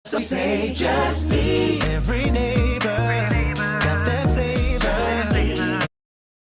Some say just me. Every neighbor got that flavor.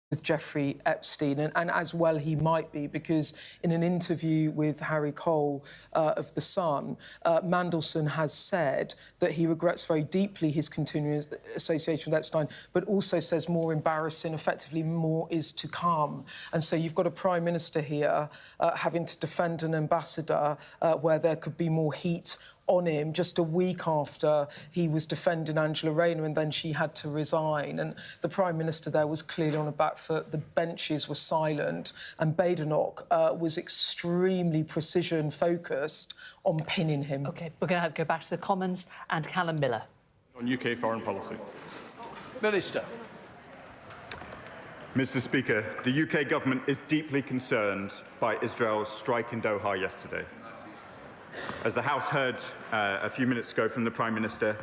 With Jeffrey Epstein, and as well he might be, because in an interview with Harry Cole of The Sun, Mandelson has said that he regrets very deeply his continuing association with Epstein, but also says more embarrassing, effectively more is to come. And so you've got a Prime Minister here having to defend an ambassador where there could be more heat on him just a week after he was defending Angela Rayner, and then she had to resign. And the Prime Minister there was clearly on a back foot. The benches were silent, and Badenoch was extremely precision-focused on pinning him. OK, we're going to go back to the Commons and Callum Miller. On UK foreign policy. Minister. Mr. Speaker, the UK government is deeply concerned by Israel's strike in Doha yesterday. As the House heard a few minutes ago from the Prime Minister,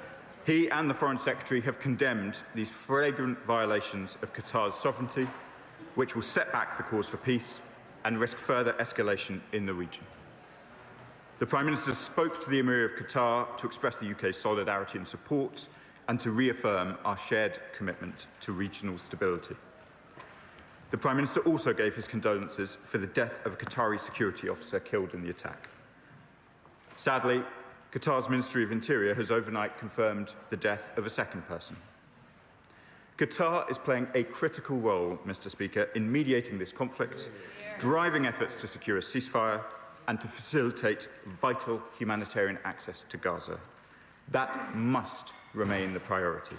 he and the Foreign Secretary have condemned these flagrant violations of Qatar's sovereignty, which will set back the cause for peace and risk further escalation in the region. The Prime Minister spoke to the Emir of Qatar to express the UK's solidarity and support and to reaffirm our shared commitment to regional stability. The Prime Minister also gave his condolences for the death of a Qatari security officer killed in the attack. Sadly, Qatar's Ministry of Interior has overnight confirmed the death of a second person. Qatar is playing a critical role, Mr. Speaker, in mediating this conflict, driving efforts to secure a ceasefire and to facilitate vital humanitarian access to Gaza. That must remain the priority.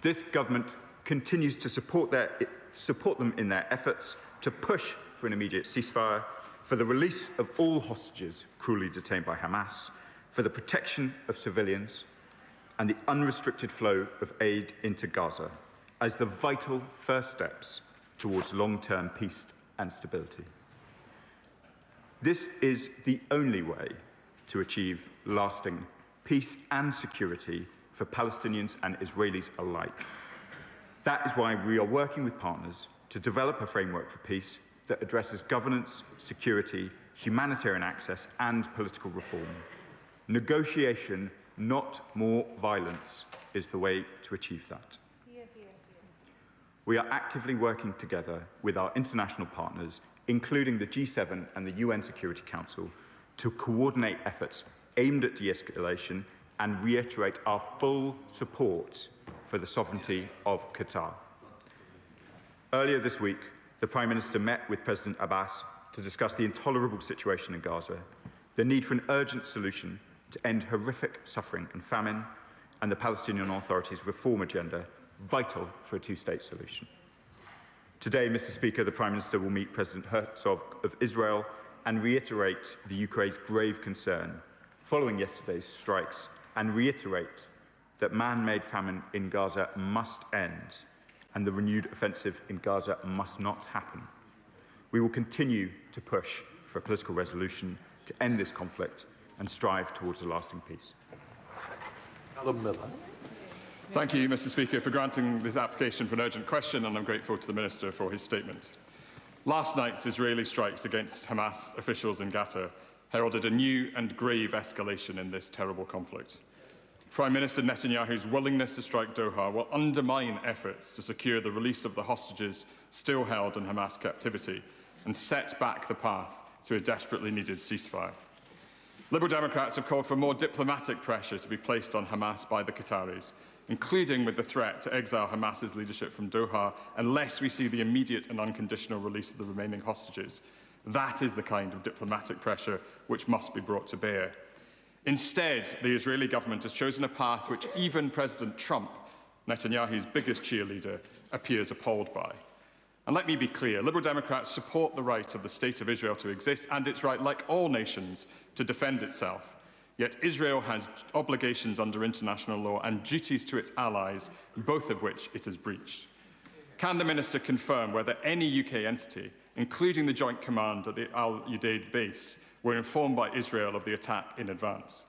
This government continues to support them in their efforts to push for an immediate ceasefire, for the release of all hostages cruelly detained by Hamas, for the protection of civilians, and the unrestricted flow of aid into Gaza as the vital first steps towards long-term peace and stability. This is the only way to achieve lasting peace and security for Palestinians and Israelis alike. That is why we are working with partners to develop a framework for peace that addresses governance, security, humanitarian access, and political reform. Negotiation, not more violence, is the way to achieve that. We are actively working together with our international partners, including the G7 and the UN Security Council, to coordinate efforts aimed at de-escalation and reiterate our full support for the sovereignty of Qatar. Earlier this week, the Prime Minister met with President Abbas to discuss the intolerable situation in Gaza, the need for an urgent solution to end horrific suffering and famine, and the Palestinian Authority's reform agenda, vital for a two-state solution. Today, Mr. Speaker, the Prime Minister will meet President Herzog of Israel and reiterate the Ukraine's grave concern following yesterday's strikes, and reiterate that man-made famine in Gaza must end, and the renewed offensive in Gaza must not happen. We will continue to push for a political resolution to end this conflict and strive towards a lasting peace. Callum Miller. Thank you, Mr. Speaker, for granting this application for an urgent question, and I'm grateful to the Minister for his statement. Last night's Israeli strikes against Hamas officials in Gaza heralded a new and grave escalation in this terrible conflict. Prime Minister Netanyahu's willingness to strike Doha will undermine efforts to secure the release of the hostages still held in Hamas captivity and set back the path to a desperately needed ceasefire. Liberal Democrats have called for more diplomatic pressure to be placed on Hamas by the Qataris, including with the threat to exile Hamas's leadership from Doha unless we see the immediate and unconditional release of the remaining hostages. That is the kind of diplomatic pressure which must be brought to bear. Instead, the Israeli government has chosen a path which even President Trump, Netanyahu's biggest cheerleader, appears appalled by. And let me be clear, Liberal Democrats support the right of the State of Israel to exist and its right, like all nations, to defend itself. Yet Israel has obligations under international law and duties to its allies, both of which it has breached. Can the Minister confirm whether any UK entity, including the Joint Command at the Al Udeid base, were informed by Israel of the attack in advance?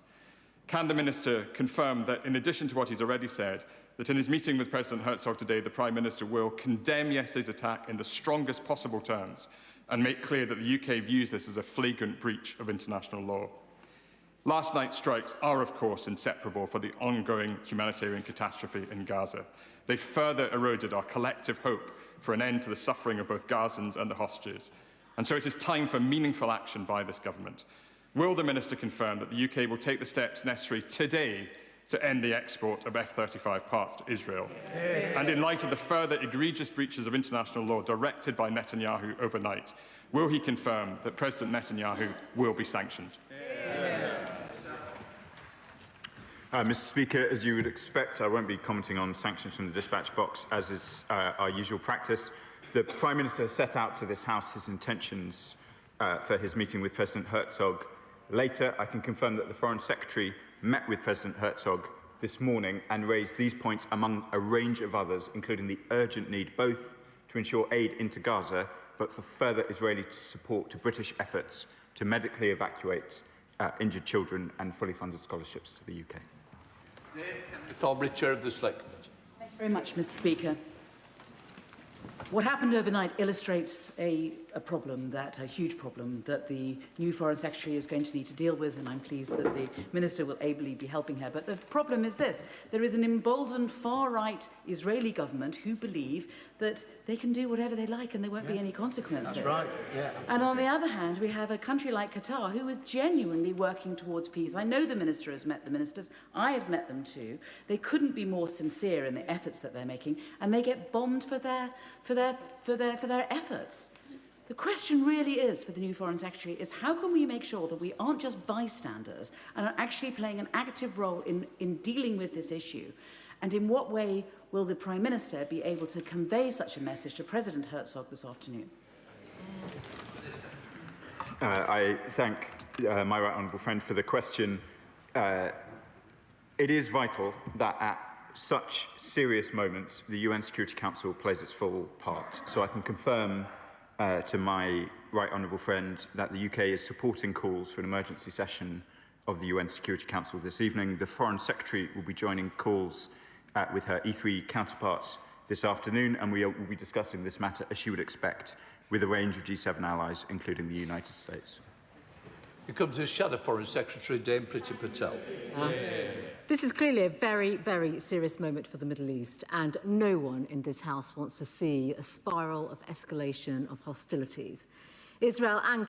Can the Minister confirm that, in addition to what he's already said, that in his meeting with President Herzog today, the Prime Minister will condemn yesterday's attack in the strongest possible terms and make clear that the UK views this as a flagrant breach of international law? Last night's strikes are, of course, inseparable from the ongoing humanitarian catastrophe in Gaza. They further eroded our collective hope for an end to the suffering of both Gazans and the hostages. And so it is time for meaningful action by this government. Will the Minister confirm that the UK will take the steps necessary today to end the export of F-35 parts to Israel? And in light of the further egregious breaches of international law directed by Netanyahu overnight, will he confirm that President Netanyahu will be sanctioned? Mr. Speaker, as you would expect, I won't be commenting on sanctions from the dispatch box, as is our usual practice. The Prime Minister has set out to this House his intentions for his meeting with President Herzog later. I can confirm that the Foreign Secretary met with President Herzog this morning and raised these points among a range of others, including the urgent need both to ensure aid into Gaza, but for further Israeli support to British efforts to medically evacuate injured children and fully funded scholarships to the UK. Thornbury, Chair of the Select Committee. Thank you very much, Mr. Speaker. What happened overnight illustrates a huge problem that the new Foreign Secretary is going to need to deal with, and I'm pleased that the Minister will ably be helping her. But the problem is this: there is an emboldened far-right Israeli government who believe that they can do whatever they like and there won't be any consequences. That's right. Yeah, and on the other hand, we have a country like Qatar who is genuinely working towards peace. I know the Minister has met the ministers. I have met them too. They couldn't be more sincere in the efforts that they're making, and they get bombed for their efforts. The question really is, for the new Foreign Secretary, is how can we make sure that we aren't just bystanders and are actually playing an active role in dealing with this issue? And in what way will the Prime Minister be able to convey such a message to President Herzog this afternoon? I thank my right honourable friend for the question. It is vital that at such serious moments, the UN Security Council plays its full part. So I can confirm to my right honourable friend that the UK is supporting calls for an emergency session of the UN Security Council this evening. The Foreign Secretary will be joining calls with her E3 counterparts this afternoon, and we will be discussing this matter, as you would expect, with a range of G7 allies, including the United States. Here comes his Shadow Foreign Secretary, Dame Priti Patel. This is clearly a very, very serious moment for the Middle East, and no one in this House wants to see a spiral of escalation of hostilities. Israel and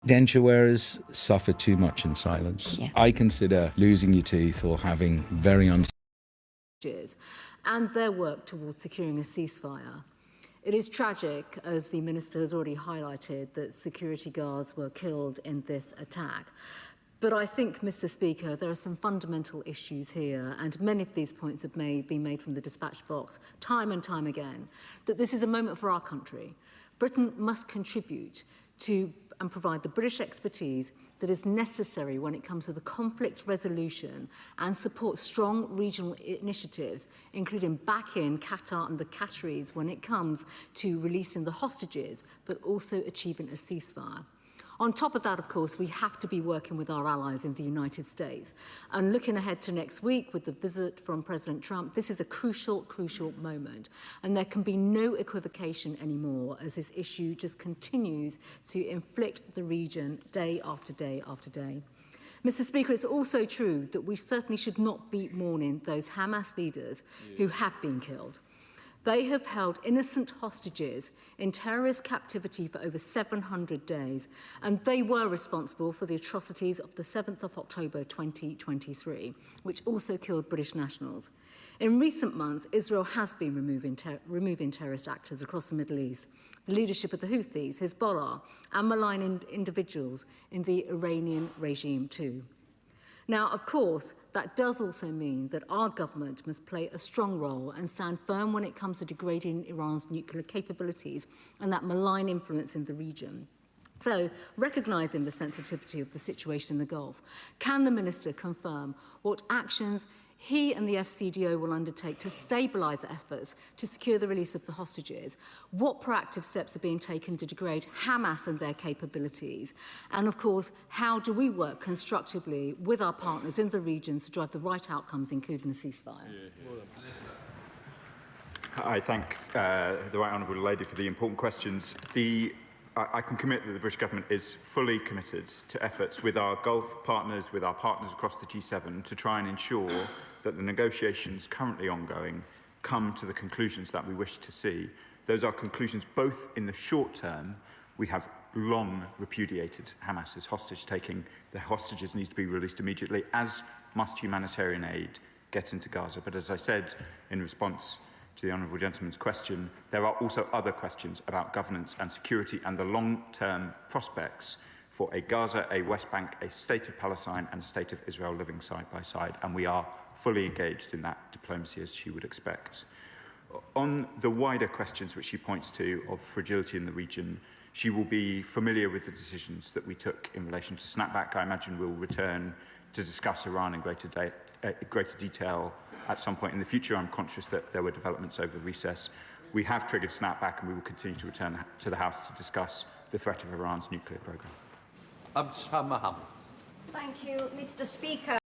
denture wearers suffer too much in silence. Yeah. I consider losing your teeth or having very and their work towards securing a ceasefire. It is tragic, as the Minister has already highlighted, that security guards were killed in this attack. But I think, Mr. Speaker, there are some fundamental issues here, and many of these points have been made from the dispatch box time and time again, that this is a moment for our country. Britain must contribute to and provide the British expertise that is necessary when it comes to the conflict resolution and support strong regional initiatives, including back in Qatar and the Qataris when it comes to releasing the hostages, but also achieving a ceasefire. On top of that, of course, we have to be working with our allies in the United States. And looking ahead to next week with the visit from President Trump, this is a crucial, crucial moment. And there can be no equivocation anymore as this issue just continues to inflict the region day after day after day. Mr. Speaker, it's also true that we certainly should not be mourning those Hamas leaders who have been killed. They have held innocent hostages in terrorist captivity for over 700 days, and they were responsible for the atrocities of the 7th of October 2023, which also killed British nationals. In recent months, Israel has been removing terrorist actors across the Middle East, the leadership of the Houthis, Hezbollah, and malign individuals in the Iranian regime too. Now, of course, that does also mean that our government must play a strong role and stand firm when it comes to degrading Iran's nuclear capabilities and that malign influence in the region. So, recognising the sensitivity of the situation in the Gulf, can the Minister confirm what actions he and the FCDO will undertake to stabilise efforts to secure the release of the hostages? What proactive steps are being taken to degrade Hamas and their capabilities? And of course, how do we work constructively with our partners in the regions to drive the right outcomes, including a ceasefire? I thank the Right Honourable Lady for the important questions. I can commit that the British government is fully committed to efforts with our Gulf partners, with our partners across the G7, to try and ensure that the negotiations currently ongoing come to the conclusions that we wish to see. Those are conclusions both in the short term. We have long repudiated Hamas's hostage-taking. The hostages need to be released immediately, as must humanitarian aid get into Gaza. But as I said in response to the honourable gentleman's question, there are also other questions about governance and security and the long-term prospects for a Gaza, a West Bank, a state of Palestine and a state of Israel living side by side, and we are fully engaged in that diplomacy, as she would expect. On the wider questions which she points to of fragility in the region, she will be familiar with the decisions that we took in relation to snapback. I imagine we'll return to discuss Iran in greater detail at some point in the future. I'm conscious that there were developments over recess. We have triggered snapback, and we will continue to return to the House to discuss the threat of Iran's nuclear programme. Mohammed. Thank you, Mr. Speaker.